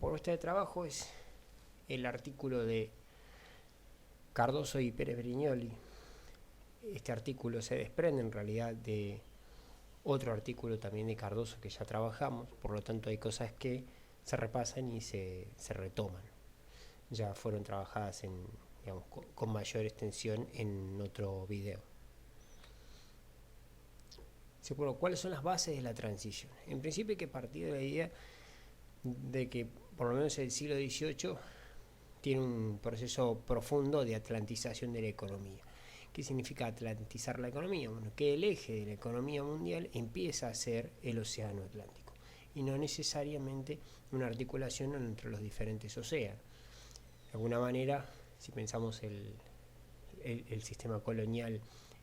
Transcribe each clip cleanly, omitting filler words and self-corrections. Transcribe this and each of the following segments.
propuesta de trabajo es el artículo de Cardoso y Pérez Brignoli. Este artículo se desprende en realidad de otro artículo también de Cardoso que ya trabajamos, por lo tanto hay cosas que se repasan y se retoman. Ya fueron trabajadas digamos, con mayor extensión en otro video. Bueno, ¿cuáles son las bases de la transición? En principio hay que partir de la idea de que por lo menos el siglo XVIII tiene un proceso profundo de atlantización de la economía. ¿Qué significa atlantizar la economía? Bueno, que el eje de la economía mundial empieza a ser el océano Atlántico y no necesariamente una articulación entre los diferentes océanos. De alguna manera, si pensamos el sistema colonial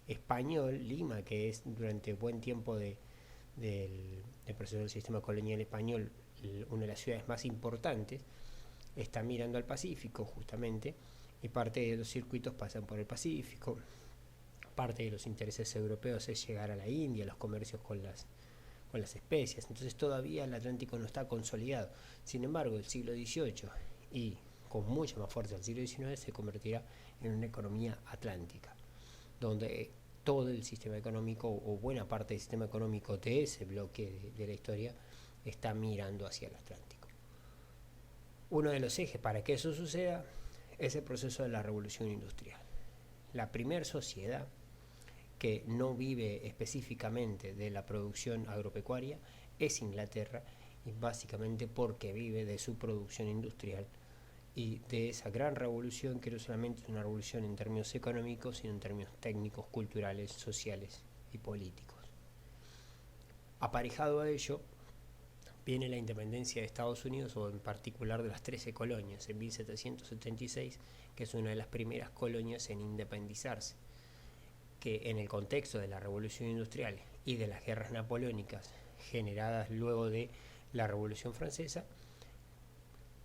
español, Lima, que es durante buen tiempo del proceso del sistema colonial español una de las ciudades más importantes, está mirando al Pacífico justamente, y parte de los circuitos pasan por el Pacífico. Parte de los intereses europeos es llegar a la India, los comercios con las especias. Entonces todavía el Atlántico no está consolidado. Sin embargo, el siglo XVIII y con mucha más fuerza el siglo XIX se convertirá en una economía atlántica, donde todo el sistema económico o buena parte del sistema económico de ese bloque de la historia está mirando hacia el Atlántico. Uno de los ejes para que eso suceda es el proceso de la revolución industrial. La primera sociedad que no vive específicamente de la producción agropecuaria es Inglaterra, y básicamente porque vive de su producción industrial y de esa gran revolución que no solamente es una revolución en términos económicos, sino en términos técnicos, culturales, sociales y políticos. Aparejado a ello viene la independencia de Estados Unidos, o en particular de las 13 colonias, en 1776, que es una de las primeras colonias en independizarse, que en el contexto de la Revolución Industrial y de las guerras napoleónicas generadas luego de la Revolución Francesa,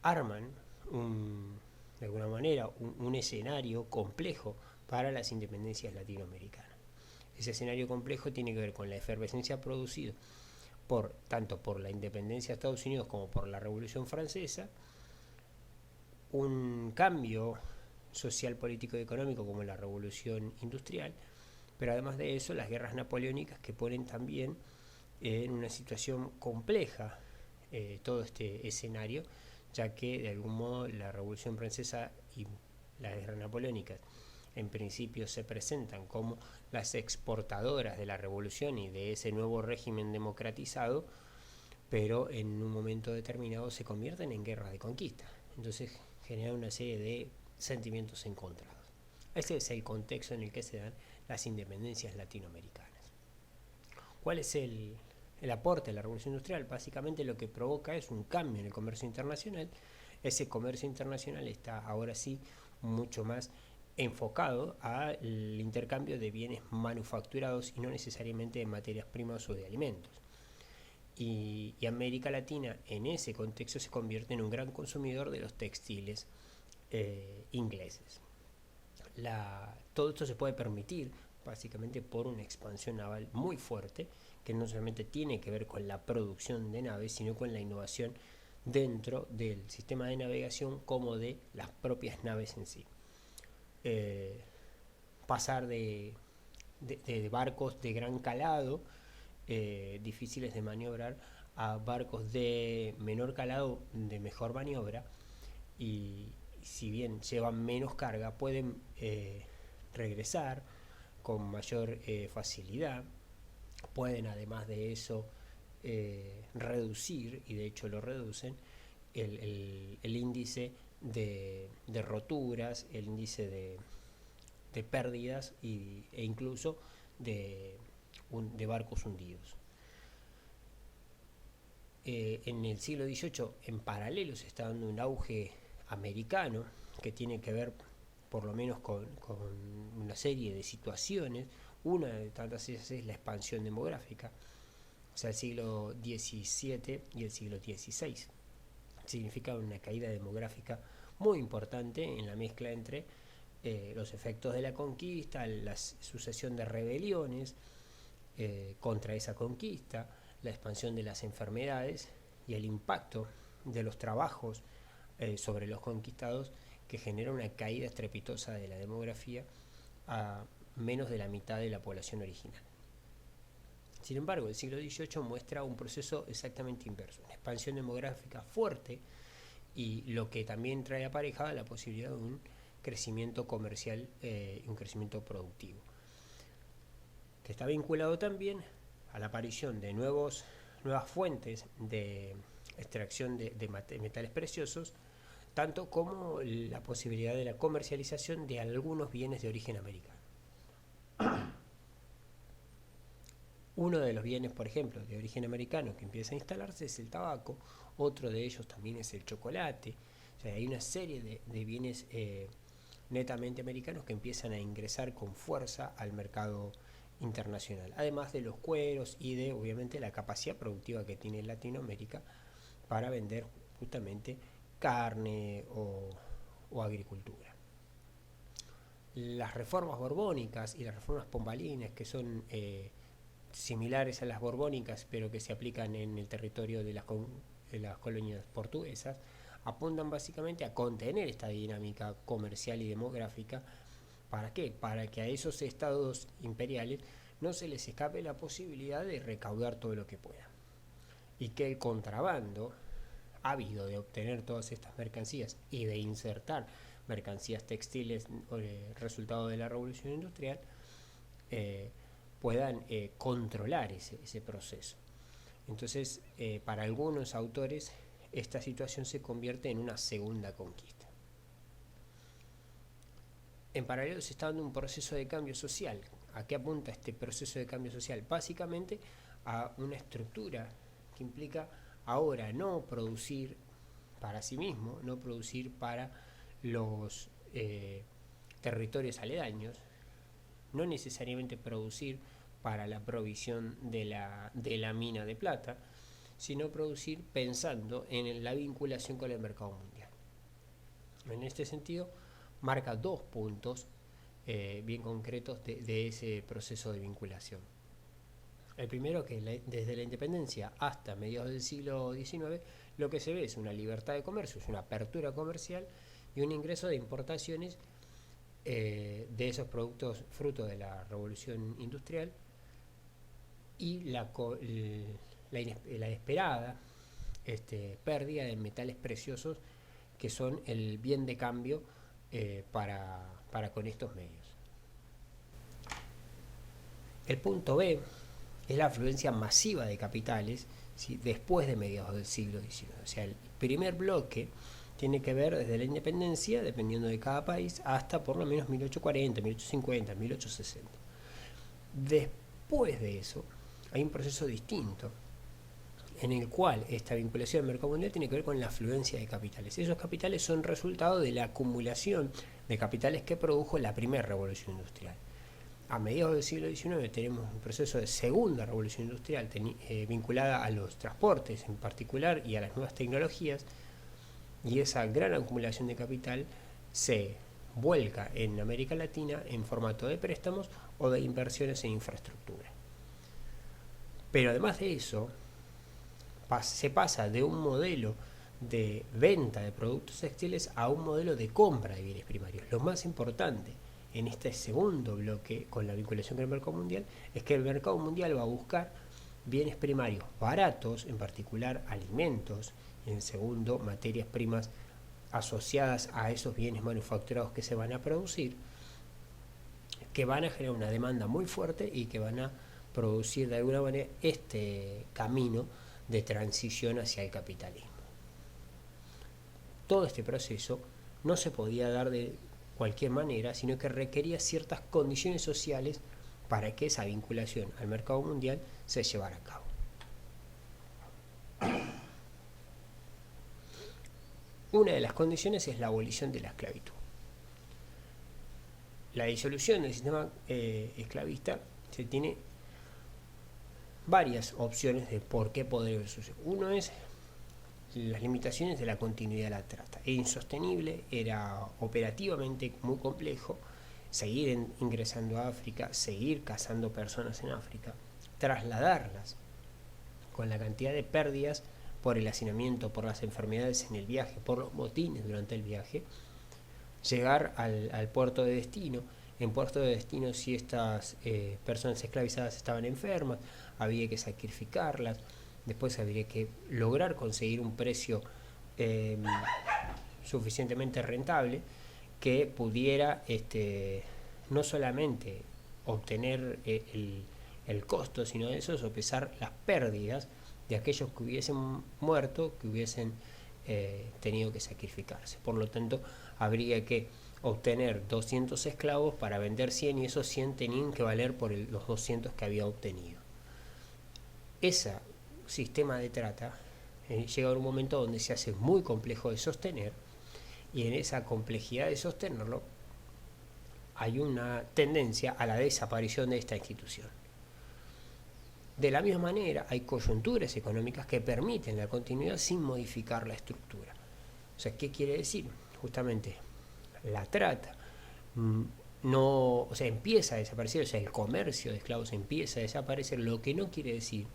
arman de alguna manera un escenario complejo para las independencias latinoamericanas. Ese escenario complejo tiene que ver con la efervescencia producida tanto por la independencia de Estados Unidos como por la Revolución Francesa, un cambio social, político y económico como la Revolución Industrial, pero además de eso las guerras napoleónicas que ponen también en una situación compleja todo este escenario, ya que de algún modo la Revolución Francesa y las guerras napoleónicas en principio se presentan como las exportadoras de la revolución y de ese nuevo régimen democratizado, pero en un momento determinado se convierten en guerras de conquista. Entonces genera una serie de sentimientos encontrados. Ese es el contexto en el que se dan las independencias latinoamericanas. ¿Cuál es el aporte de la revolución industrial? Básicamente lo que provoca es un cambio en el comercio internacional. Ese comercio internacional está ahora sí mucho más enfocado al intercambio de bienes manufacturados y no necesariamente de materias primas o de alimentos. Y América Latina en ese contexto se convierte en un gran consumidor de los textiles ingleses. Todo esto se puede permitir básicamente por una expansión naval muy fuerte, que no solamente tiene que ver con la producción de naves, sino con la innovación dentro del sistema de navegación como de las propias naves en sí. Pasar de barcos de gran calado, difíciles de maniobrar, a barcos de menor calado, de mejor maniobra, y si bien llevan menos carga, pueden regresar con mayor facilidad. Pueden además de eso reducir, y de hecho lo reducen, el índice de roturas, el índice de pérdidas e incluso de barcos hundidos. En el siglo XVIII en paralelo se está dando un auge americano que tiene que ver por lo menos con una serie de situaciones. Una de tantas ellas es la expansión demográfica, o sea, el siglo XVII y el siglo XVI. Significa una caída demográfica muy importante en la mezcla entre los efectos de la conquista, la sucesión de rebeliones contra esa conquista, la expansión de las enfermedades y el impacto de los trabajos sobre los conquistados, que genera una caída estrepitosa de la demografía a menos de la mitad de la población original. Sin embargo, el siglo XVIII muestra un proceso exactamente inverso, una expansión demográfica fuerte, y lo que también trae aparejada la posibilidad de un crecimiento comercial y un crecimiento productivo, que está vinculado también a la aparición de nuevas fuentes de extracción de metales preciosos, tanto como la posibilidad de la comercialización de algunos bienes de origen americano. Uno de los bienes, por ejemplo, de origen americano que empieza a instalarse es el tabaco, otro de ellos también es el chocolate. O sea, hay una serie de bienes netamente americanos que empiezan a ingresar con fuerza al mercado internacional, además de los cueros y de, obviamente, la capacidad productiva que tiene Latinoamérica para vender justamente carne o agricultura. Las reformas borbónicas y las reformas pombalinas, que son similares a las borbónicas, pero que se aplican en el territorio de las colonias portuguesas, apuntan básicamente a contener esta dinámica comercial y demográfica. ¿Para qué? Para que a esos estados imperiales no se les escape la posibilidad de recaudar todo lo que puedan, y que el contrabando ávido de obtener todas estas mercancías y de insertar mercancías textiles resultado de la revolución industrial puedan controlar ese proceso. Entonces, para algunos autores, esta situación se convierte en una segunda conquista. En paralelo se está dando un proceso de cambio social. ¿A qué apunta este proceso de cambio social? Básicamente a una estructura que implica ahora no producir para sí mismo, no producir para los territorios aledaños, no necesariamente producir para la provisión de la mina de plata, sino producir pensando en la vinculación con el mercado mundial. En este sentido, marca dos puntos bien concretos de ese proceso de vinculación. El primero, que desde la independencia hasta mediados del siglo XIX, lo que se ve es una libertad de comercio, es una apertura comercial y un ingreso de importaciones de esos productos fruto de la revolución industrial, y la esperada pérdida de metales preciosos, que son el bien de cambio para con estos medios. El punto B es la afluencia masiva de capitales, ¿sí?, después de mediados del siglo XIX. O sea, el primer bloque tiene que ver desde la independencia, dependiendo de cada país, hasta por lo menos 1840, 1850, 1860. Después de eso hay un proceso distinto, en el cual esta vinculación al mercado mundial tiene que ver con la afluencia de capitales. Esos capitales son resultado de la acumulación de capitales que produjo la primera revolución industrial. A mediados del siglo XIX tenemos un proceso de segunda revolución industrial vinculada a los transportes en particular y a las nuevas tecnologías, y esa gran acumulación de capital se vuelca en América Latina en formato de préstamos o de inversiones en infraestructura. Pero además de eso, se pasa de un modelo de venta de productos textiles a un modelo de compra de bienes primarios. Lo más importante en este segundo bloque, con la vinculación con el mercado mundial, es que el mercado mundial va a buscar bienes primarios baratos, en particular alimentos, y en segundo, materias primas asociadas a esos bienes manufacturados que se van a producir, que van a generar una demanda muy fuerte y que van a producir de alguna manera este camino de transición hacia el capitalismo. Todo este proceso no se podía dar de cualquier manera, sino que requería ciertas condiciones sociales para que esa vinculación al mercado mundial se llevara a cabo. Una de las condiciones es la abolición de la esclavitud. La disolución del sistema esclavista se tiene varias opciones de por qué podría suceder. Uno es las limitaciones de la continuidad de la trata. Era insostenible, era operativamente muy complejo seguir ingresando a África, seguir cazando personas en África, trasladarlas con la cantidad de pérdidas por el hacinamiento, por las enfermedades en el viaje, por los motines durante el viaje, llegar al puerto de destino. En puerto de destino, si estas personas esclavizadas estaban enfermas, había que sacrificarlas, después habría que lograr conseguir un precio suficientemente rentable que pudiera no solamente obtener el costo, sino eso, sopesar las pérdidas de aquellos que hubiesen muerto, que hubiesen tenido que sacrificarse. Por lo tanto, habría que obtener 200 esclavos para vender 100, y esos 100 tenían que valer por los 200 que había obtenido. Ese sistema de trata llega a un momento donde se hace muy complejo de sostener, y en esa complejidad de sostenerlo hay una tendencia a la desaparición de esta institución. De la misma manera, hay coyunturas económicas que permiten la continuidad sin modificar la estructura. O sea, ¿qué quiere decir? Justamente, la trata empieza a desaparecer, o sea, el comercio de esclavos empieza a desaparecer, lo que no quiere decir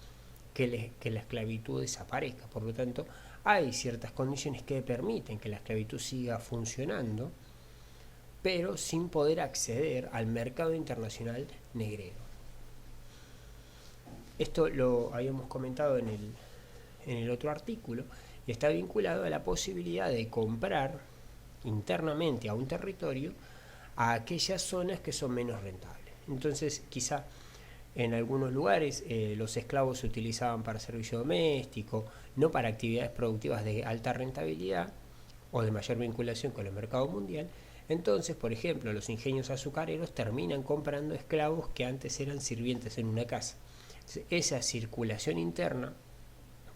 que la esclavitud desaparezca. Por lo tanto, hay ciertas condiciones que permiten que la esclavitud siga funcionando, pero sin poder acceder al mercado internacional negrero. Esto lo habíamos comentado en el otro artículo, y está vinculado a la posibilidad de comprar internamente a un territorio a aquellas zonas que son menos rentables. Entonces, quizá en algunos lugares los esclavos se utilizaban para servicio doméstico, no para actividades productivas de alta rentabilidad o de mayor vinculación con el mercado mundial. Entonces, por ejemplo, los ingenios azucareros terminan comprando esclavos que antes eran sirvientes en una casa. Esa circulación interna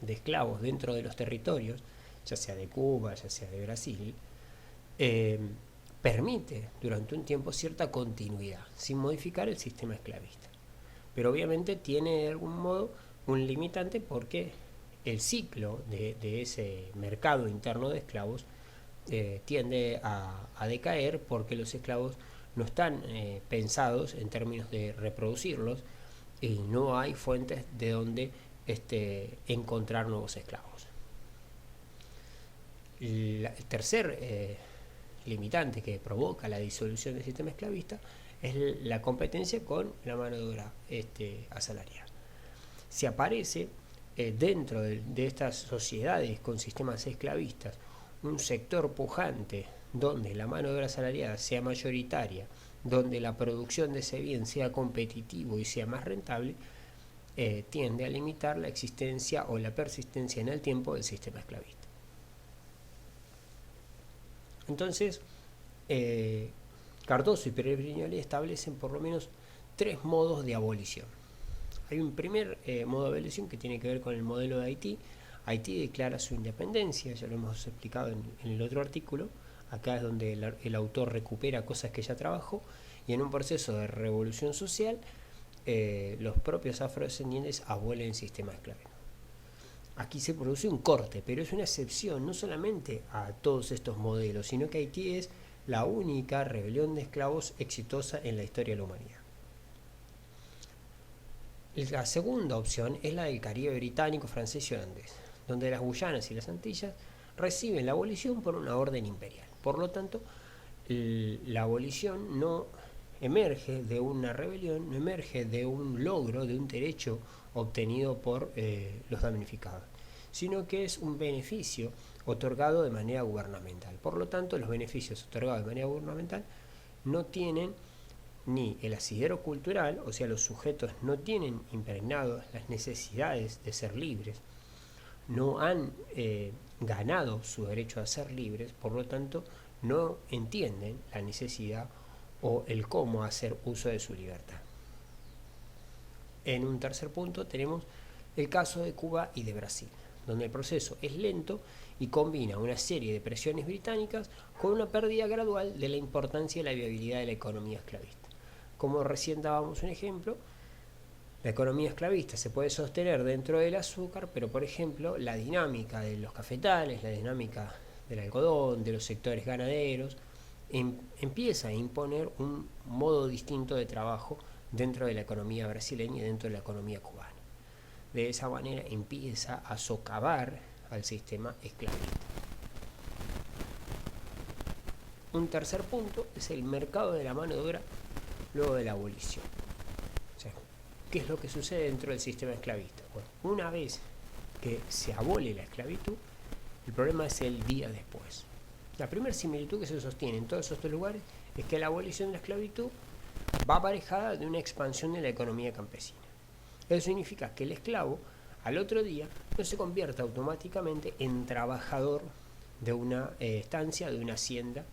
de esclavos dentro de los territorios, ya sea de Cuba, ya sea de Brasil, permite durante un tiempo cierta continuidad, sin modificar el sistema esclavista. Pero obviamente tiene de algún modo un limitante, porque el ciclo de ese mercado interno de esclavos tiende a decaer, porque los esclavos no están pensados en términos de reproducirlos, y no hay fuentes de donde encontrar nuevos esclavos. El tercer limitante que provoca la disolución del sistema esclavista es la competencia con la mano de obra asalariada. Si aparece dentro de estas sociedades con sistemas esclavistas un sector pujante donde la mano de obra asalariada sea mayoritaria, donde la producción de ese bien sea competitivo y sea más rentable, tiende a limitar la existencia o la persistencia en el tiempo del sistema esclavista. Entonces, Cardoso y Pérez Brignoli establecen por lo menos 3 modos de abolición. Hay un primer modo de abolición que tiene que ver con el modelo de Haití. Haití declara su independencia, ya lo hemos explicado en el otro artículo. Acá es donde el autor recupera cosas que ya trabajó, y en un proceso de revolución social los propios afrodescendientes abolen el sistema esclavista. Aquí se produce un corte, pero es una excepción no solamente a todos estos modelos, sino que Haití es la única rebelión de esclavos exitosa en la historia de la humanidad. La segunda opción es la del Caribe británico, francés y holandés, donde las Guyanas y las Antillas reciben la abolición por una orden imperial. Por lo tanto, la abolición no emerge de una rebelión, no emerge de un logro, de un derecho obtenido por los damnificados, sino que es un beneficio otorgado de manera gubernamental. Por lo tanto, los beneficios otorgados de manera gubernamental no tienen ni el asidero cultural, o sea, los sujetos no tienen impregnados las necesidades de ser libres, no han ganado su derecho a ser libres, por lo tanto, no entienden la necesidad o el cómo hacer uso de su libertad. En un tercer punto tenemos el caso de Cuba y de Brasil, donde el proceso es lento y combina una serie de presiones británicas con una pérdida gradual de la importancia y la viabilidad de la economía esclavista. Como recién dábamos un ejemplo, la economía esclavista se puede sostener dentro del azúcar, pero por ejemplo la dinámica de los cafetales, la dinámica del algodón, de los sectores ganaderos, empieza a imponer un modo distinto de trabajo dentro de la economía brasileña y dentro de la economía cubana. De esa manera empieza a socavar al sistema esclavista. Un tercer punto es el mercado de la mano de obra luego de la abolición. O sea, ¿qué es lo que sucede dentro del sistema esclavista? Bueno, una vez que se abole la esclavitud, el problema es el día después. La primera similitud que se sostiene en todos estos lugares es que la abolición de la esclavitud va aparejada de una expansión de la economía campesina. Eso significa que el esclavo al otro día no se convierte automáticamente en trabajador de una estancia, de una hacienda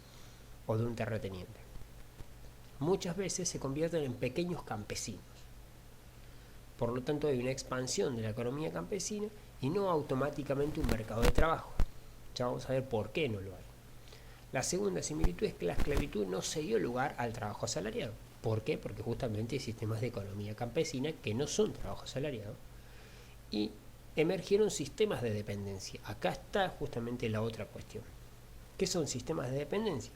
o de un terrateniente. Muchas veces se convierten en pequeños campesinos. Por lo tanto, hay una expansión de la economía campesina y no automáticamente un mercado de trabajo. Ya vamos a ver por qué no lo hay. La segunda similitud es que la esclavitud no se dio lugar al trabajo asalariado. ¿Por qué? Porque justamente hay sistemas de economía campesina que no son trabajo asalariado y emergieron sistemas de dependencia. Acá está justamente la otra cuestión. ¿Qué son sistemas de dependencia?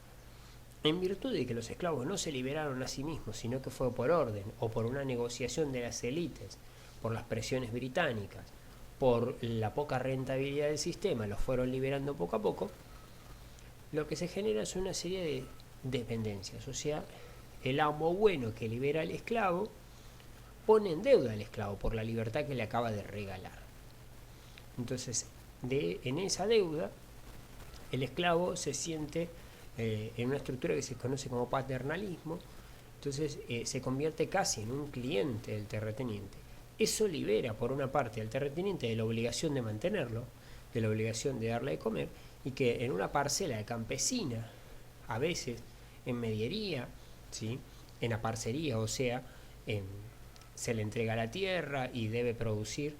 En virtud de que los esclavos no se liberaron a sí mismos, sino que fue por orden o por una negociación de las élites, por las presiones británicas, por la poca rentabilidad del sistema, los fueron liberando poco a poco, lo que se genera es una serie de dependencias. O sea, el amo bueno que libera al esclavo pone en deuda al esclavo por la libertad que le acaba de regalar. Entonces, en esa deuda, el esclavo se siente en una estructura que se conoce como paternalismo. Entonces se convierte casi en un cliente del terrateniente. Eso libera por una parte al terrateniente de la obligación de mantenerlo, de la obligación de darle de comer, y que en una parcela de campesina, a veces en mediería, ¿sí?, en aparcería, o sea, se le entrega la tierra y debe producir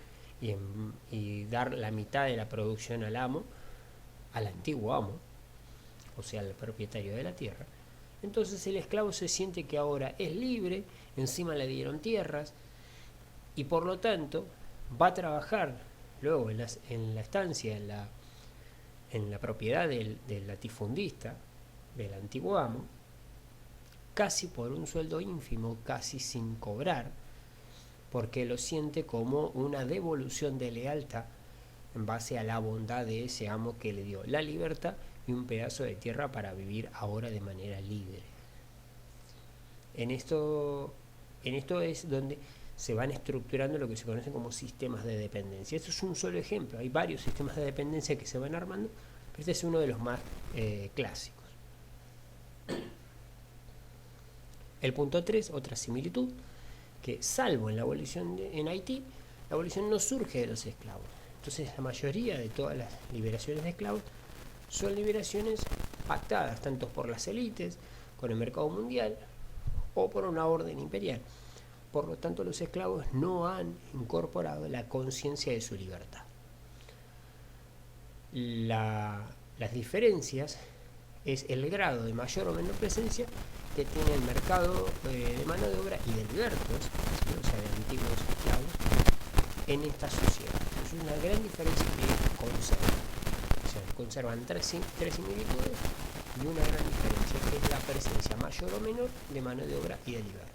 y dar la mitad de la producción al amo, al antiguo amo, o sea, al propietario de la tierra. Entonces el esclavo se siente que ahora es libre, encima le dieron tierras, y por lo tanto va a trabajar luego en la estancia, en la propiedad del latifundista, del antiguo amo, casi por un sueldo ínfimo, casi sin cobrar, porque lo siente como una devolución de lealtad en base a la bondad de ese amo que le dio la libertad y un pedazo de tierra para vivir ahora de manera libre. En esto es donde se van estructurando lo que se conoce como sistemas de dependencia. Esto es un solo ejemplo, hay varios sistemas de dependencia que se van armando, pero este es uno de los más clásicos. El punto 3, otra similitud, que salvo en la abolición en Haití, la abolición no surge de los esclavos. Entonces la mayoría de todas las liberaciones de esclavos son liberaciones pactadas tanto por las élites, con el mercado mundial, o por una orden imperial. Por lo tanto, los esclavos no han incorporado la conciencia de su libertad. Las diferencias es el grado de mayor o menor presencia que tiene el mercado de mano de obra y de libertos, ¿sí?, o sea, de antiguos esclavos, en esta sociedad. Es una gran diferencia que conservan. O sea, conservan tres similitudes y una gran diferencia, que es la presencia mayor o menor de mano de obra y de libertos.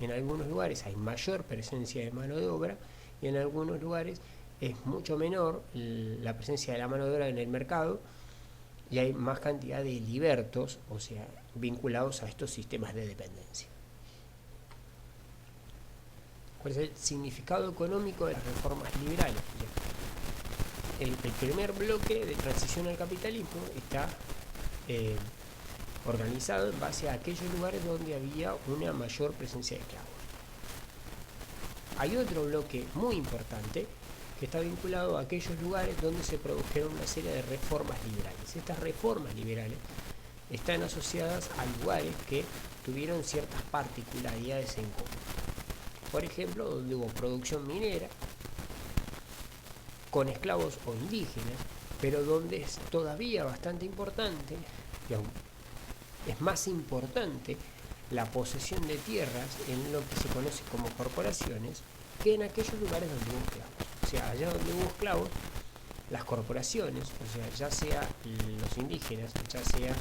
En algunos lugares hay mayor presencia de mano de obra y en algunos lugares es mucho menor la presencia de la mano de obra en el mercado y hay más cantidad de libertos, o sea, vinculados a estos sistemas de dependencia. ¿Cuál es el significado económico de las reformas liberales? El primer bloque de transición al capitalismo está organizado en base a aquellos lugares donde había una mayor presencia de esclavos. Hay otro bloque muy importante que está vinculado a aquellos lugares donde se produjeron una serie de reformas liberales. Estas reformas liberales están asociadas a lugares que tuvieron ciertas particularidades en común. Por ejemplo, donde hubo producción minera, con esclavos o indígenas, pero donde es todavía bastante importante, y aún es más importante, la posesión de tierras en lo que se conoce como corporaciones que en aquellos lugares donde hubo esclavos. O sea, allá donde hubo esclavos, las corporaciones, o sea, ya sea los indígenas, ya sea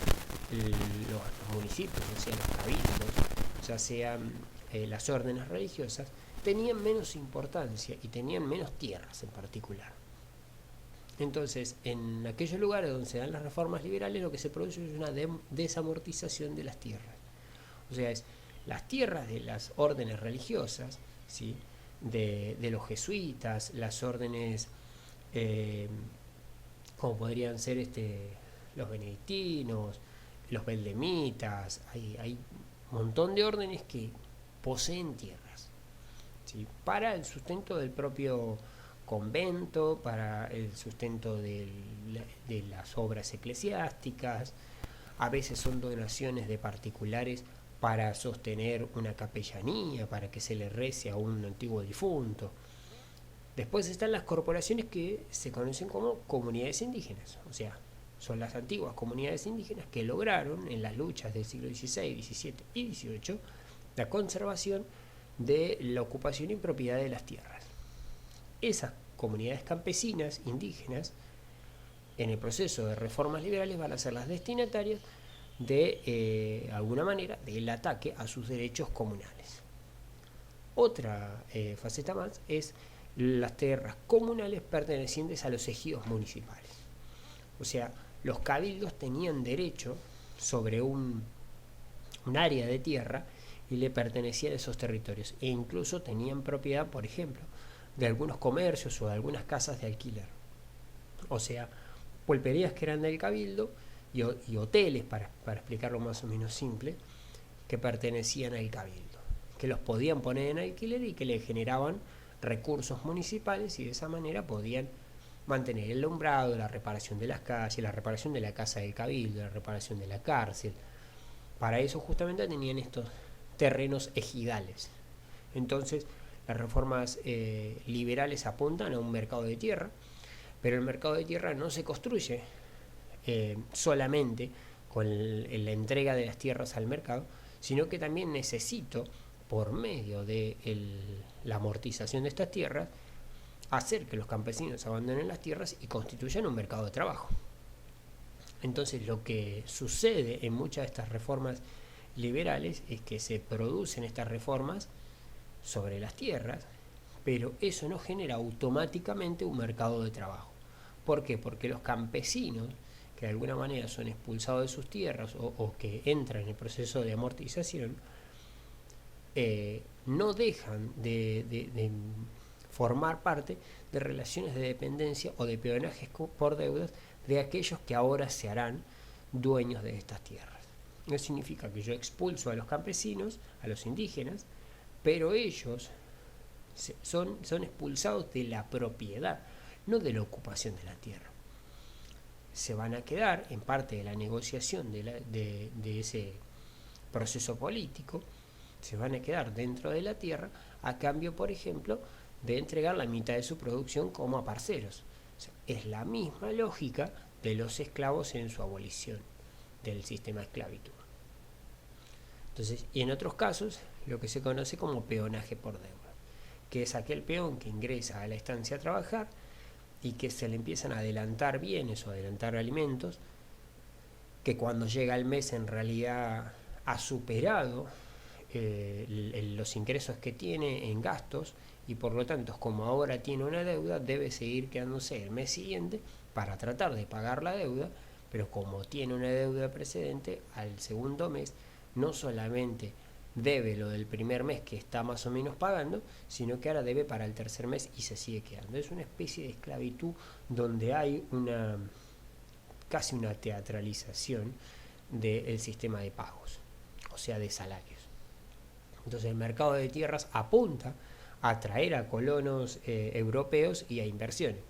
los municipios, ya sea los cabildos, ya sean las órdenes religiosas, tenían menos importancia y tenían menos tierras en particular. Entonces, en aquellos lugares donde se dan las reformas liberales, lo que se produce es una desamortización de las tierras. O sea, es las tierras de las órdenes religiosas, ¿sí? de los jesuitas, las órdenes, como podrían ser los benedictinos, los beldemitas, hay un montón de órdenes que poseen tierras, ¿sí? Para el sustento del propio convento, para el sustento de las obras eclesiásticas. A veces son donaciones de particulares para sostener una capellanía, para que se le rece a un antiguo difunto. Después están las corporaciones que se conocen como comunidades indígenas, o sea, son las antiguas comunidades indígenas que lograron en las luchas del siglo XVI, XVII y XVIII la conservación de la ocupación y propiedad de las tierras. Esas comunidades campesinas, indígenas, en el proceso de reformas liberales van a ser las destinatarias de alguna manera del ataque a sus derechos comunales. Otra faceta más es las tierras comunales pertenecientes a los ejidos municipales. O sea, los cabildos tenían derecho sobre un área de tierra y le pertenecían esos territorios, e incluso tenían propiedad, por ejemplo, de algunos comercios o de algunas casas de alquiler. O sea, pulperías que eran del cabildo y hoteles, para explicarlo más o menos simple, que pertenecían al cabildo, que los podían poner en alquiler y que le generaban recursos municipales, y de esa manera podían mantener el alumbrado, la reparación de las calles, la reparación de la casa del cabildo, la reparación de la cárcel. Para eso justamente tenían estos terrenos ejidales. Entonces, las reformas liberales apuntan a un mercado de tierra, pero el mercado de tierra no se construye solamente con la entrega de las tierras al mercado, sino que también necesito, por medio de la amortización de estas tierras, hacer que los campesinos abandonen las tierras y constituyan un mercado de trabajo. Entonces, lo que sucede en muchas de estas reformas liberales es que se producen estas reformas sobre las tierras, pero eso no genera automáticamente un mercado de trabajo. ¿Por qué? Porque los campesinos, que de alguna manera son expulsados de sus tierras o que entran en el proceso de amortización, no dejan de formar parte de relaciones de dependencia o de peonajes por deudas de aquellos que ahora se harán dueños de estas tierras. No significa que yo expulso a los campesinos, a los indígenas, pero ellos son expulsados de la propiedad, no de la ocupación de la tierra. Se van a quedar en parte de la negociación de ese proceso político, se van a quedar dentro de la tierra a cambio, por ejemplo, de entregar la mitad de su producción como a parceros. O sea, es la misma lógica de los esclavos en su abolición del sistema de esclavitud. Entonces, y en otros casos, lo que se conoce como peonaje por deuda, que es aquel peón que ingresa a la estancia a trabajar y que se le empiezan a adelantar bienes o adelantar alimentos, que cuando llega el mes en realidad ha superado los ingresos que tiene en gastos, y por lo tanto, como ahora tiene una deuda, debe seguir quedándose el mes siguiente para tratar de pagar la deuda, pero como tiene una deuda precedente, al segundo mes no solamente debe lo del primer mes que está más o menos pagando, sino que ahora debe para el tercer mes y se sigue quedando. Es una especie de esclavitud donde hay casi una teatralización del sistema de pagos, o sea, de salarios. Entonces el mercado de tierras apunta a atraer a colonos europeos y a inversiones.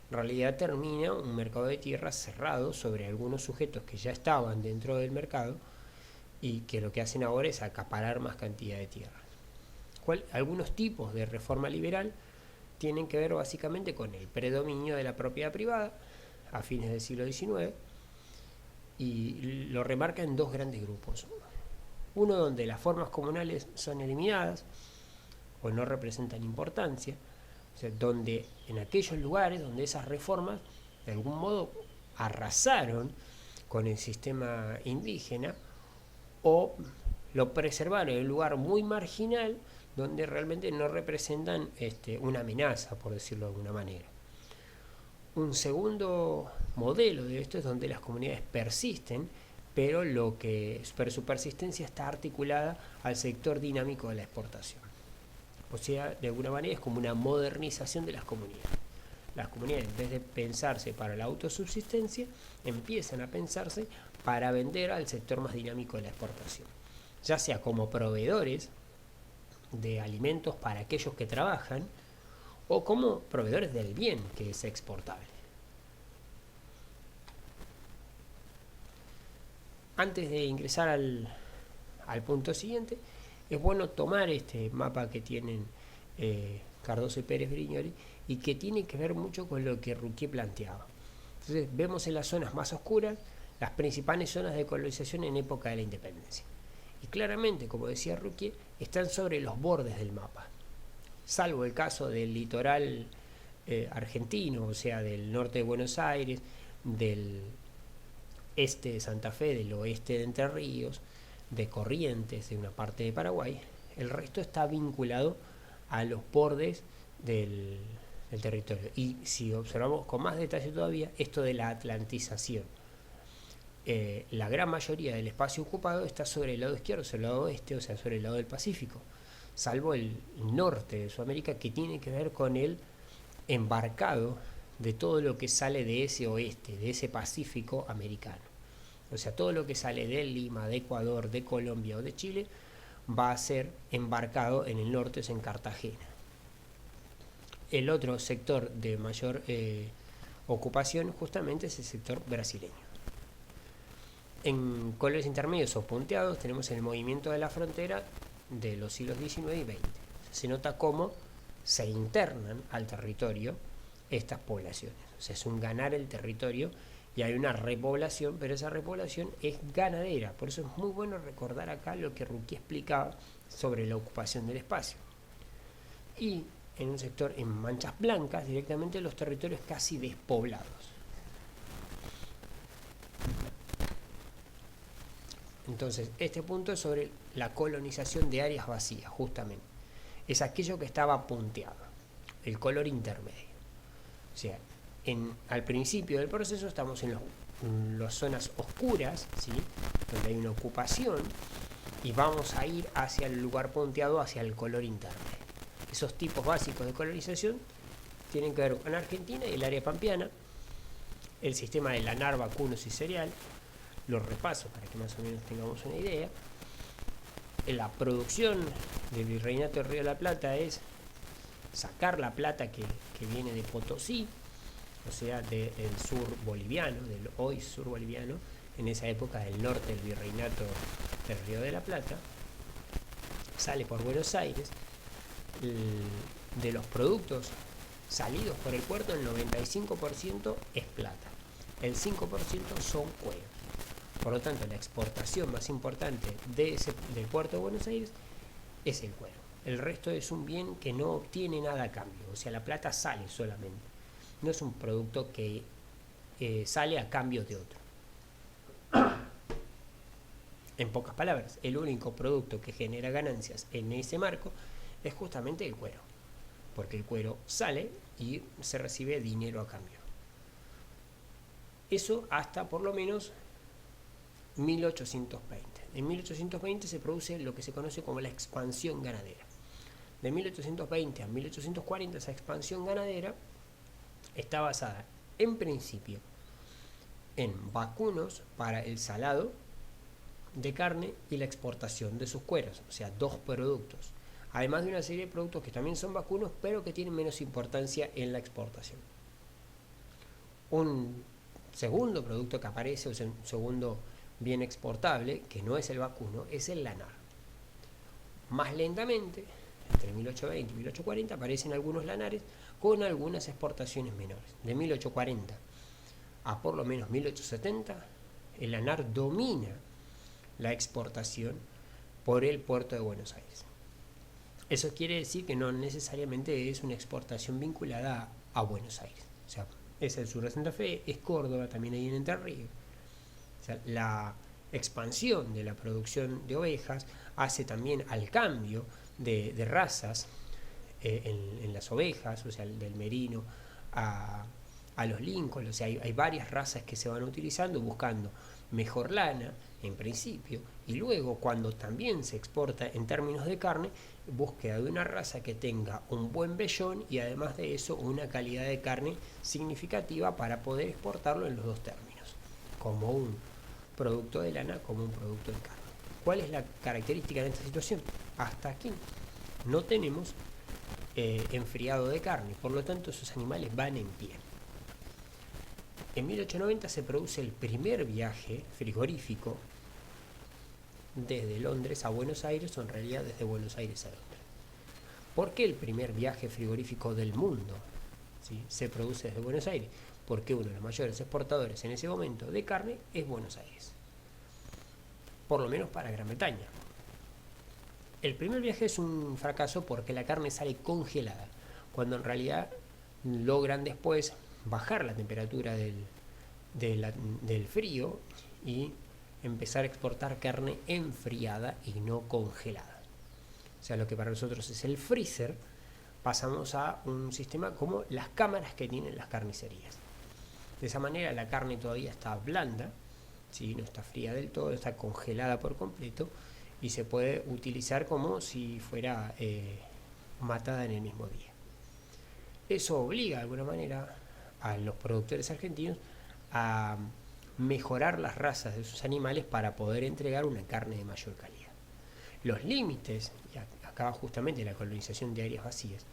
En realidad termina un mercado de tierras cerrado sobre algunos sujetos que ya estaban dentro del mercado y que lo que hacen ahora es acaparar más cantidad de tierras. Algunos tipos de reforma liberal tienen que ver básicamente con el predominio de la propiedad privada a fines del siglo XIX, y lo remarca en dos grandes grupos. Uno donde las formas comunales son eliminadas o no representan importancia, o sea, donde en aquellos lugares donde esas reformas de algún modo arrasaron con el sistema indígena o lo preservaron en un lugar muy marginal donde realmente no representan una amenaza, por decirlo de alguna manera. Un segundo modelo de esto es donde las comunidades persisten, pero su persistencia está articulada al sector dinámico de la exportación. O sea, de alguna manera es como una modernización de las comunidades. Las comunidades, en vez de pensarse para la autosubsistencia, empiezan a pensarse para vender al sector más dinámico de la exportación, ya sea como proveedores de alimentos para aquellos que trabajan o como proveedores del bien que es exportable. Antes de ingresar al punto siguiente, es bueno tomar este mapa que tienen Cardoso y Pérez Brignoli y que tiene que ver mucho con lo que Ruquier planteaba. Entonces vemos en las zonas más oscuras las principales zonas de colonización en época de la independencia. Y claramente, como decía Ruquier, están sobre los bordes del mapa, salvo el caso del litoral argentino, o sea, del norte de Buenos Aires, del este de Santa Fe, del oeste de Entre Ríos, de Corrientes, de una parte de Paraguay. El resto está vinculado a los bordes del territorio. Y si observamos con más detalle todavía, esto de la atlantización. La gran mayoría del espacio ocupado está sobre el lado izquierdo, sobre el lado oeste, o sea, sobre el lado del Pacífico, salvo el norte de Sudamérica, que tiene que ver con el embarcado de todo lo que sale de ese oeste, de ese Pacífico americano. O sea, todo lo que sale de Lima, de Ecuador, de Colombia o de Chile va a ser embarcado en el norte, es en Cartagena. El otro sector de mayor ocupación justamente es el sector brasileño. En colores intermedios o punteados tenemos el movimiento de la frontera de los siglos XIX y XX. Se nota cómo se internan al territorio estas poblaciones. O sea, es un ganar el territorio y hay una repoblación, pero esa repoblación es ganadera. Por eso es muy bueno recordar acá lo que Ruquier explicaba sobre la ocupación del espacio. Y en un sector en manchas blancas, directamente los territorios casi despoblados. Entonces, este punto es sobre la colonización de áreas vacías, justamente. Es aquello que estaba punteado, el color intermedio. O sea, al principio del proceso estamos en las zonas oscuras, ¿sí?, donde hay una ocupación, y vamos a ir hacia el lugar punteado, hacia el color intermedio. Esos tipos básicos de colonización tienen que ver con Argentina y el área pampeana, el sistema de lanar, vacunos y cereal. Los repaso para que más o menos tengamos una idea. La producción del Virreinato del Río de la Plata es sacar la plata que viene de Potosí, o sea, del sur boliviano, del hoy sur boliviano, en esa época del norte del Virreinato del Río de la Plata, sale por Buenos Aires. De los productos salidos por el puerto, el 95% es plata, el 5% son cueros. Por lo tanto, la exportación más importante del puerto de Buenos Aires es el cuero. El resto es un bien que no obtiene nada a cambio, o sea, la plata sale solamente. No es un producto que sale a cambio de otro. En pocas palabras, el único producto que genera ganancias en ese marco es justamente el cuero, porque el cuero sale y se recibe dinero a cambio. Eso hasta por lo menos 1820. En 1820 se produce lo que se conoce como la expansión ganadera. De 1820 a 1840 esa expansión ganadera está basada en principio en vacunos para el salado de carne y la exportación de sus cueros, o sea, dos productos, además de una serie de productos que también son vacunos pero que tienen menos importancia en la exportación. Un segundo producto que aparece, o sea, un segundo bien exportable, que no es el vacuno, es el lanar. Más lentamente, entre 1820 y 1840, aparecen algunos lanares con algunas exportaciones menores. De 1840 a por lo menos 1870, el lanar domina la exportación por el puerto de Buenos Aires. Eso quiere decir que no necesariamente es una exportación vinculada a Buenos Aires. O sea, es el sur de Santa Fe, es Córdoba, también hay en Entre Ríos. O sea, la expansión de la producción de ovejas hace también al cambio de razas en las ovejas, o sea, del merino a los Lincoln, o sea, hay varias razas que se van utilizando buscando mejor lana, en principio, y luego cuando también se exporta en términos de carne, búsqueda de una raza que tenga un buen vellón y además de eso una calidad de carne significativa para poder exportarlo en los dos términos, como un producto de lana, como un producto de carne. ¿Cuál es la característica de esta situación? Hasta aquí no tenemos enfriado de carne, por lo tanto esos animales van en pie. En 1890 se produce el primer viaje frigorífico desde Londres a Buenos Aires, o en realidad desde Buenos Aires a Londres. ¿Por qué el primer viaje frigorífico del mundo, ¿sí?, se produce desde Buenos Aires? Porque uno de los mayores exportadores en ese momento de carne es Buenos Aires, por lo menos para Gran Bretaña. El primer viaje es un fracaso porque la carne sale congelada, cuando en realidad logran después bajar la temperatura del frío y empezar a exportar carne enfriada y no congelada. O sea, lo que para nosotros es el freezer, pasamos a un sistema como las cámaras que tienen las carnicerías. De esa manera la carne todavía está blanda, ¿sí?, no está fría del todo, está congelada por completo y se puede utilizar como si fuera matada en el mismo día. Eso obliga de alguna manera a los productores argentinos a mejorar las razas de sus animales para poder entregar una carne de mayor calidad. Los límites, y acá justamente la colonización de áreas vacías,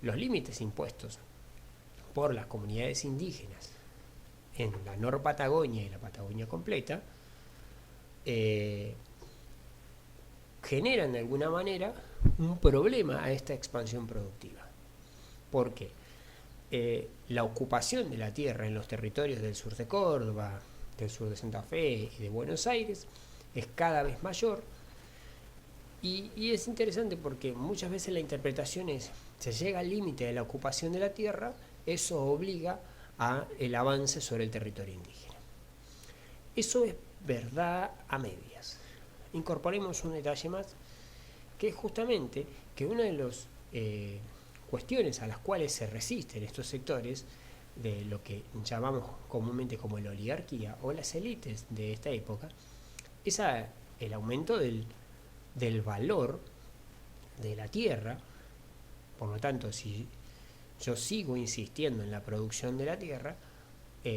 los límites impuestos por las comunidades indígenas en la Nor-Patagonia y la Patagonia completa generan de alguna manera un problema a esta expansión productiva. Porque la ocupación de la tierra en los territorios del sur de Córdoba, del sur de Santa Fe y de Buenos Aires es cada vez mayor, y es interesante porque muchas veces la interpretación es, se llega al límite de la ocupación de la tierra, eso obliga a el avance sobre el territorio indígena. Eso es verdad a medias. Incorporemos un detalle más, que es justamente que una de las cuestiones a las cuales se resisten estos sectores de lo que llamamos comúnmente como la oligarquía o las élites de esta época, es el aumento del valor de la tierra. Por lo tanto, si yo sigo insistiendo en la producción de la tierra,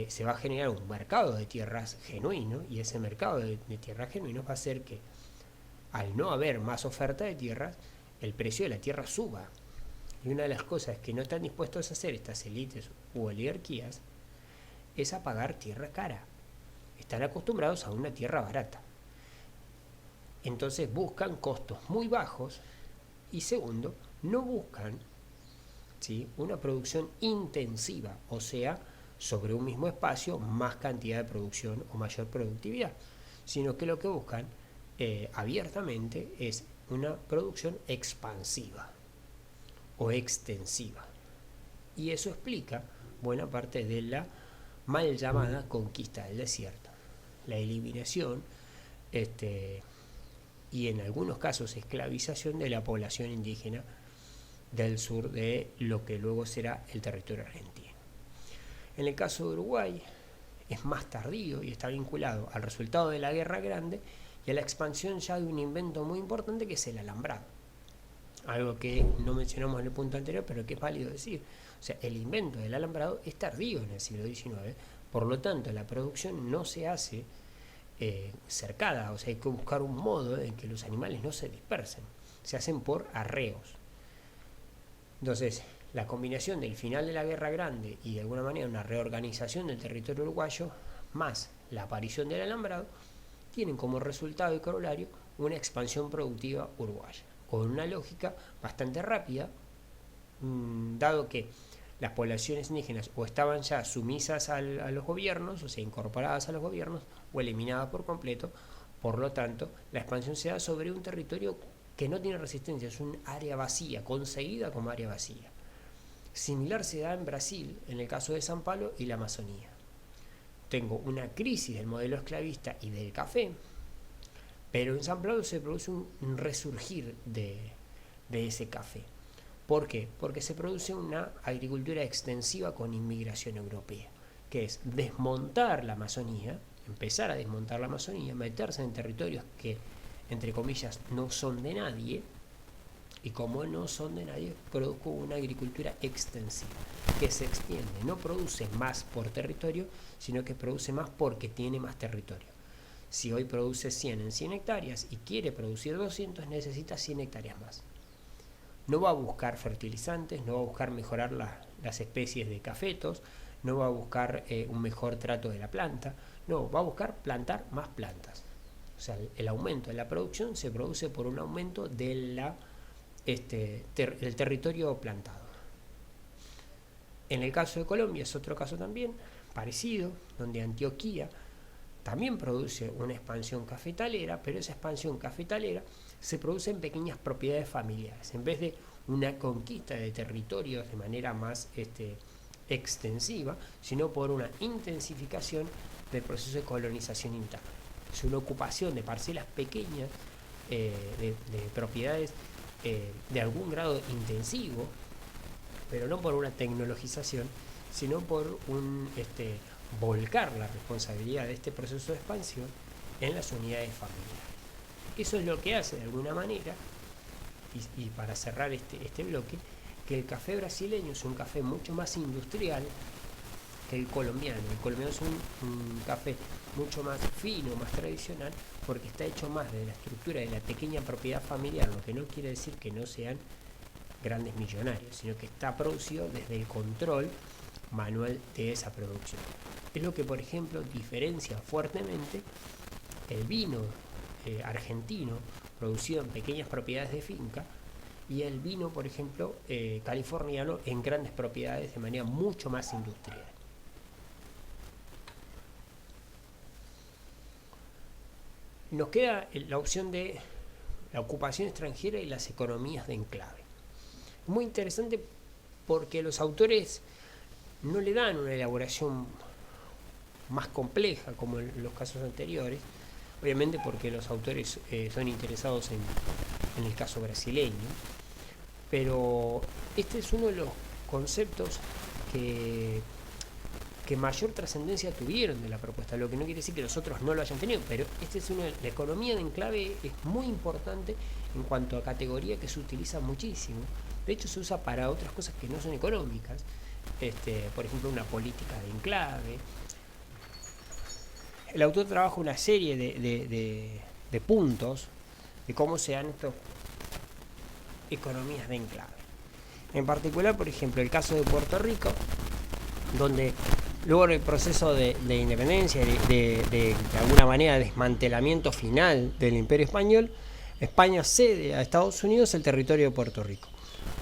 se va a generar un mercado de tierras genuino, y ese mercado de tierras genuinos va a hacer que, al no haber más oferta de tierras, el precio de la tierra suba. Y una de las cosas que no están dispuestos a hacer estas élites u oligarquías es a pagar tierra cara. Están acostumbrados a una tierra barata. Entonces buscan costos muy bajos y, segundo, no buscan, ¿sí?, una producción intensiva, o sea, sobre un mismo espacio más cantidad de producción o mayor productividad, sino que lo que buscan abiertamente es una producción expansiva o extensiva. Y eso explica buena parte de la mal llamada conquista del desierto, la eliminación y en algunos casos esclavización de la población indígena del sur de lo que luego será el territorio argentino. En el caso de Uruguay es más tardío y está vinculado al resultado de la Guerra Grande y a la expansión ya de un invento muy importante que es el alambrado. Algo que no mencionamos en el punto anterior, pero que es válido decir. O sea, el invento del alambrado es tardío en el siglo XIX, por lo tanto la producción no se hace cercada, o sea, hay que buscar un modo en que los animales no se dispersen, se hacen por arreos. Entonces, la combinación del final de la Guerra Grande y de alguna manera una reorganización del territorio uruguayo, más la aparición del alambrado, tienen como resultado y corolario una expansión productiva uruguaya, con una lógica bastante rápida, dado que las poblaciones indígenas o estaban ya sumisas a los gobiernos, o sea, incorporadas a los gobiernos, o eliminadas por completo. Por lo tanto, la expansión se da sobre un territorio que no tiene resistencia, es un área vacía, concebida como área vacía. Similar se da en Brasil, en el caso de San Pablo y la Amazonía. Tengo una crisis del modelo esclavista y del café, pero en San Pablo se produce un resurgir de ese café. ¿Por qué? Porque se produce una agricultura extensiva con inmigración europea. que es desmontar la Amazonía, empezar a desmontar la Amazonía, meterse en territorios que, entre comillas, no son de nadie, y como no son de nadie, produjo una agricultura extensiva, que se extiende, no produce más por territorio, sino que produce más porque tiene más territorio. Si hoy produce 100 en 100 hectáreas y quiere producir 200, necesita 100 hectáreas más. No va a buscar fertilizantes, no va a buscar mejorar las especies de cafetos, no va a buscar un mejor trato de la planta, no, va a buscar plantar más plantas. O sea, el aumento de la producción se produce por un aumento de el territorio plantado. En el caso de Colombia es otro caso también parecido, donde Antioquia también produce una expansión cafetalera, pero esa expansión cafetalera se produce en pequeñas propiedades familiares, en vez de una conquista de territorios de manera más extensiva, sino por una intensificación del proceso de colonización interna. Es una ocupación de parcelas pequeñas de propiedades de algún grado intensivo, pero no por una tecnologización, sino por un volcar la responsabilidad de este proceso de expansión en las unidades familiares. Eso es lo que hace de alguna manera, y para cerrar este bloque, que el café brasileño es un café mucho más industrial que el colombiano. El colombiano es un café mucho más fino, más tradicional, porque está hecho más de la estructura de la pequeña propiedad familiar, lo que no quiere decir que no sean grandes millonarios, sino que está producido desde el control manual de esa producción. Es lo que, por ejemplo, diferencia fuertemente el vino argentino producido en pequeñas propiedades de finca y el vino, por ejemplo, californiano en grandes propiedades de manera mucho más industrial. Nos queda la opción de la ocupación extranjera y las economías de enclave. Muy interesante porque los autores no le dan una elaboración más compleja como en los casos anteriores, obviamente porque los autores son interesados en el caso brasileño, pero este es uno de los conceptos que mayor trascendencia tuvieron de la propuesta, lo que no quiere decir que los otros no lo hayan tenido, pero la economía de enclave es muy importante en cuanto a categoría que se utiliza muchísimo. De hecho se usa para otras cosas que no son económicas, por ejemplo una política de enclave. El autor trabaja una serie de puntos de cómo se dan estas economías de enclave. En particular, por ejemplo, el caso de Puerto Rico, donde luego del proceso de independencia, de alguna manera desmantelamiento final del Imperio Español, España cede a Estados Unidos el territorio de Puerto Rico.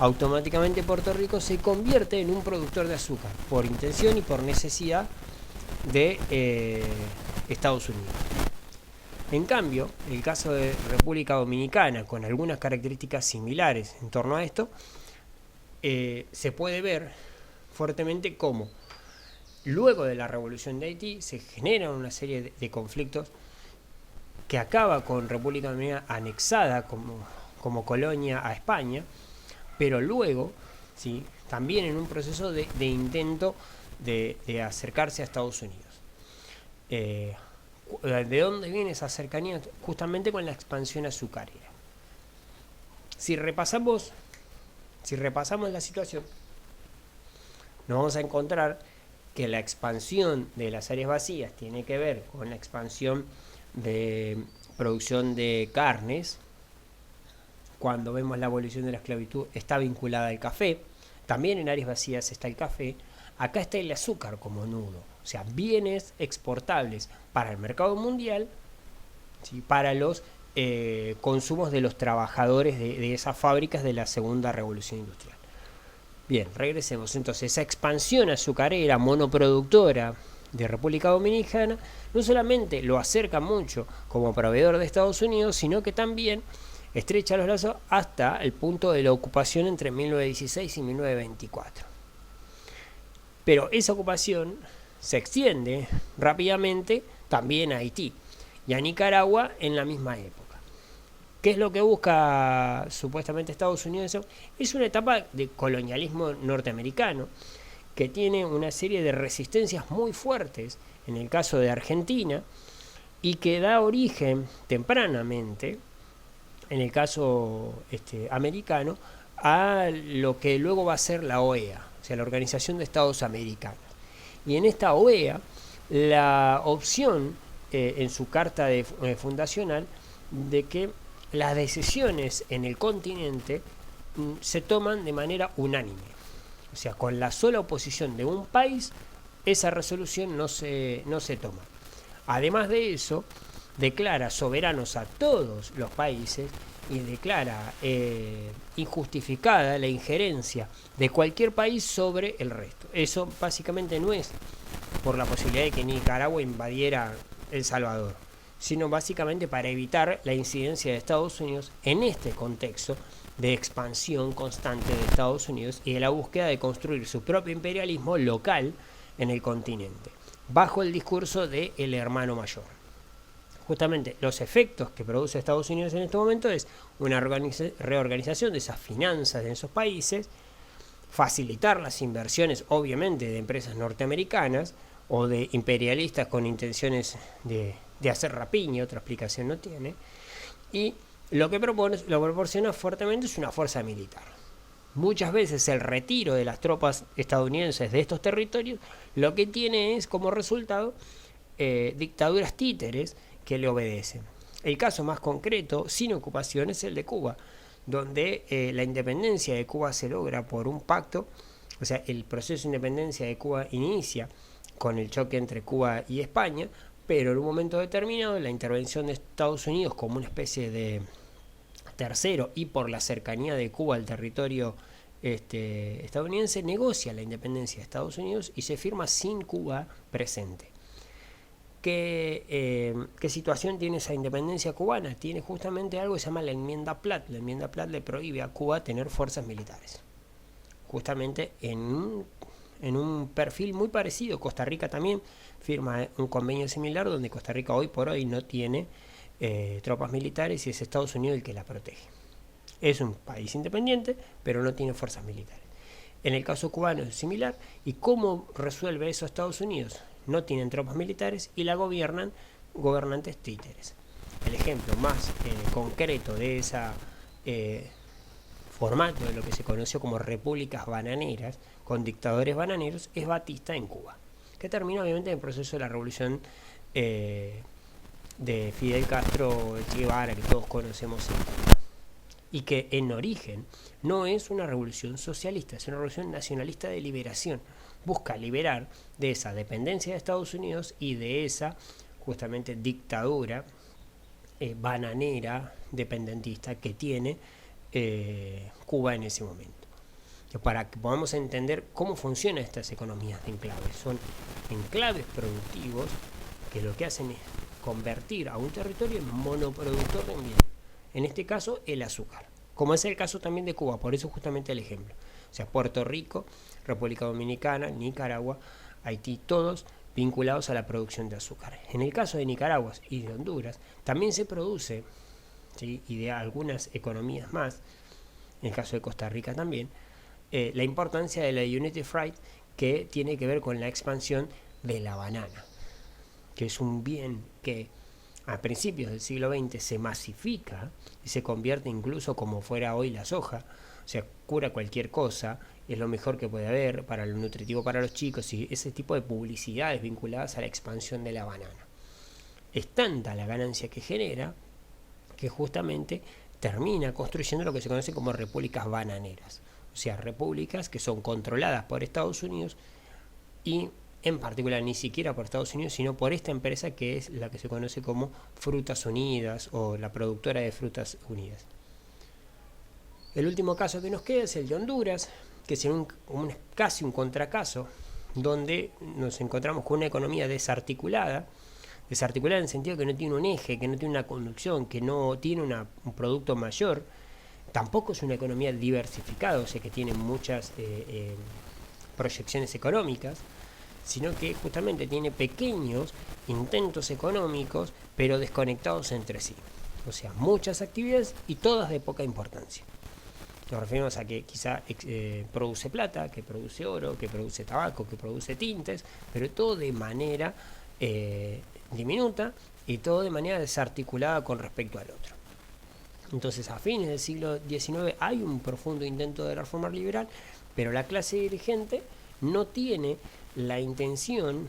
Automáticamente Puerto Rico se convierte en un productor de azúcar, por intención y por necesidad de Estados Unidos. En cambio, el caso de República Dominicana, con algunas características similares en torno a esto, se puede ver fuertemente cómo luego de la revolución de Haití se generan una serie de conflictos que acaba con República Dominicana anexada como colonia a España, pero luego, ¿sí?, también en un proceso de intento de acercarse a Estados Unidos. ¿De dónde viene esa cercanía? Justamente con la expansión azucarera. Si repasamos la situación, nos vamos a encontrar que la expansión de las áreas vacías tiene que ver con la expansión de producción de carnes. Cuando vemos la abolición de la esclavitud está vinculada al café. También en áreas vacías está el café. Acá está el azúcar como nudo. O sea, bienes exportables para el mercado mundial, ¿sí?, para los consumos de los trabajadores de esas fábricas de la segunda revolución industrial. Bien, regresemos. Entonces, esa expansión azucarera monoproductora de República Dominicana no solamente lo acerca mucho como proveedor de Estados Unidos, sino que también estrecha los lazos hasta el punto de la ocupación entre 1916 y 1924. Pero esa ocupación se extiende rápidamente también a Haití y a Nicaragua en la misma época. ¿Qué es lo que busca supuestamente Estados Unidos? Es una etapa de colonialismo norteamericano que tiene una serie de resistencias muy fuertes, en el caso de Argentina, y que da origen tempranamente, en el caso americano, a lo que luego va a ser la OEA, o sea, la Organización de Estados Americanos. Y en esta OEA, la opción en su carta fundacional de que las decisiones en el continente se toman de manera unánime. O sea, con la sola oposición de un país, esa resolución no se toma. Además de eso, declara soberanos a todos los países y declara injustificada la injerencia de cualquier país sobre el resto. Eso básicamente no es por la posibilidad de que Nicaragua invadiera El Salvador, sino básicamente para evitar la incidencia de Estados Unidos en este contexto de expansión constante de Estados Unidos y de la búsqueda de construir su propio imperialismo local en el continente, bajo el discurso de el hermano mayor. Justamente los efectos que produce Estados Unidos en este momento es una reorganización de esas finanzas de esos países, facilitar las inversiones obviamente de empresas norteamericanas o de imperialistas con intenciones de hacer rapiña, otra explicación no tiene, y lo que proporciona fuertemente es una fuerza militar. Muchas veces el retiro de las tropas estadounidenses de estos territorios lo que tiene es como resultado dictaduras títeres que le obedecen. El caso más concreto, sin ocupación, es el de Cuba, donde la independencia de Cuba se logra por un pacto, o sea, el proceso de independencia de Cuba inicia con el choque entre Cuba y España, pero en un momento determinado la intervención de Estados Unidos como una especie de tercero y por la cercanía de Cuba al territorio estadounidense negocia la independencia de Estados Unidos y se firma sin Cuba presente. ¿Qué situación tiene esa independencia cubana? Tiene justamente algo que se llama la enmienda Platt. La enmienda Platt le prohíbe a Cuba tener fuerzas militares. Justamente en un perfil muy parecido. Costa Rica también firma un convenio similar donde Costa Rica hoy por hoy no tiene tropas militares y es Estados Unidos el que la protege. Es un país independiente, pero no tiene fuerzas militares. En el caso cubano es similar. ¿Y cómo resuelve eso Estados Unidos? No tienen tropas militares y la gobiernan gobernantes títeres. El ejemplo más concreto de ese formato de lo que se conoció como repúblicas bananeras, con dictadores bananeros, es Batista en Cuba, que terminó obviamente en el proceso de la revolución de Fidel Castro, Che Guevara, que todos conocemos en Cuba. Y que en origen no es una revolución socialista, es una revolución nacionalista de liberación. Busca liberar de esa dependencia de Estados Unidos y de esa justamente dictadura bananera dependentista que tiene Cuba en ese momento. Para que podamos entender cómo funcionan estas economías de enclaves. Son enclaves productivos que lo que hacen es convertir a un territorio en monoproductor de un bien. En este caso, el azúcar. Como es el caso también de Cuba, por eso justamente el ejemplo. O sea, Puerto Rico, República Dominicana, Nicaragua, Haití, todos vinculados a la producción de azúcar. En el caso de Nicaragua y de Honduras, también se produce, ¿sí?, y de algunas economías más, en el caso de Costa Rica también, la importancia de la United Fruit, que tiene que ver con la expansión de la banana, que es un bien que a principios del siglo XX se masifica y se convierte incluso como fuera hoy la soja. O sea, cura cualquier cosa, es lo mejor que puede haber para lo nutritivo para los chicos y ese tipo de publicidades vinculadas a la expansión de la banana. Es tanta la ganancia que genera que justamente termina construyendo lo que se conoce como repúblicas bananeras. O sea, repúblicas que son controladas por Estados Unidos y en particular ni siquiera por Estados Unidos, sino por esta empresa que es la que se conoce como Frutas Unidas o la productora de Frutas Unidas. El último caso que nos queda es el de Honduras, que es casi un contracaso, donde nos encontramos con una economía desarticulada en el sentido que no tiene un eje, que no tiene una conducción, que no tiene un producto mayor. Tampoco es una economía diversificada, o sea que tiene muchas proyecciones económicas, sino que justamente tiene pequeños intentos económicos, pero desconectados entre sí. O sea, muchas actividades y todas de poca importancia. Nos referimos a que quizá produce plata, que produce oro, que produce tabaco, que produce tintes, pero todo de manera diminuta y todo de manera desarticulada con respecto al otro. Entonces, a fines del siglo XIX hay un profundo intento de reforma liberal, pero la clase dirigente no tiene la intención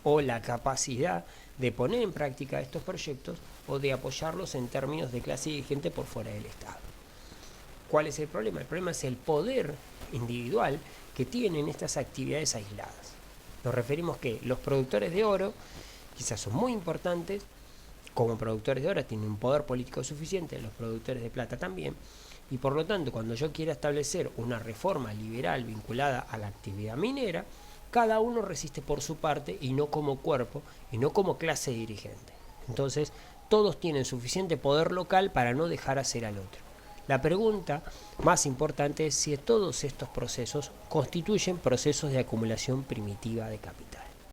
o la capacidad de poner en práctica estos proyectos o de apoyarlos en términos de clase dirigente por fuera del Estado. ¿Cuál es el problema? El problema es el poder individual que tienen estas actividades aisladas. Nos referimos que los productores de oro quizás son muy importantes, como productores de oro tienen un poder político suficiente, los productores de plata también, y por lo tanto cuando yo quiera establecer una reforma liberal vinculada a la actividad minera, cada uno resiste por su parte y no como cuerpo y no como clase dirigente. Entonces todos tienen suficiente poder local para no dejar hacer al otro. La pregunta más importante es si todos estos procesos constituyen procesos de acumulación primitiva de capital.